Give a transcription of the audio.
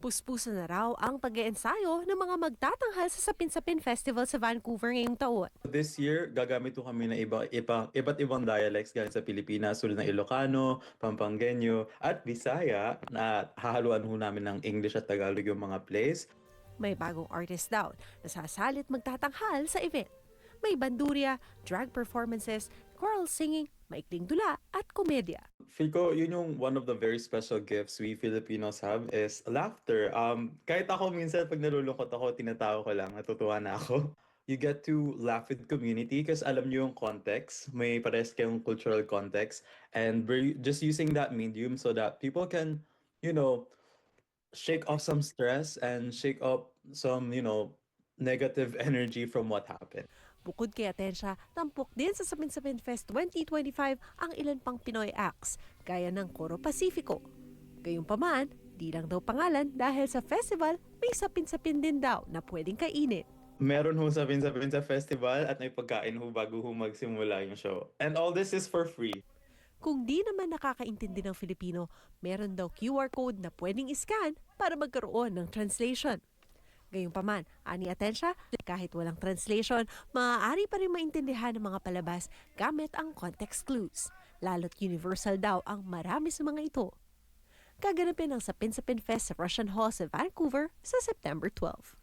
Puspuso na raw ang pag-iensayo ng mga magtatanghal sa Sapin-Sapin Festival sa Vancouver ngayong taon. This year, gagamit ko kami ng iba't ibang dialects galing sa Pilipinas, tulad ng Ilocano, Pampangueño, at Bisaya, na hahaluan ho namin ng English at Tagalog yung mga plays. May bagong artist daw na sasalit magtatanghal sa event. May bandurya, drag performances, choral singing, maikling dula at komedya. Feel ko yun yung one of the very special gifts we Filipinos have is laughter. Kahit ako minsan pag nalulungkot ako, tinatawa ko lang, natutuwa na ako. You get to laugh with community kasi alam niyo yung context, may pares kayong cultural context, and we're just using that medium so that people can, you know, shake off some stress and shake up some, negative energy from what happened. Bukod kay Atensya, tampok din sa Sapin-Sapin Fest 2025 ang ilan pang Pinoy acts, gaya ng Coro Pacifico. Gayunpaman, di lang daw pangalan dahil sa festival may sapin-sapin din daw na pwedeng kainin. Meron ho sapin-sapin sa festival at may pagkain ho bago ho magsimula yung show. And all this is for free. Kung di naman nakakaintindi ng Filipino, meron daw QR code na pwedeng iscan para magkaroon ng translation. Gayunpaman, ani Atensya, kahit walang translation, maaari pa rin maintindihan ng mga palabas gamit ang context clues. Lalo't universal daw ang marami sa mga ito. Gaganapin ang Sapin-Sapin Fest sa Russian Hall sa Vancouver sa September 12.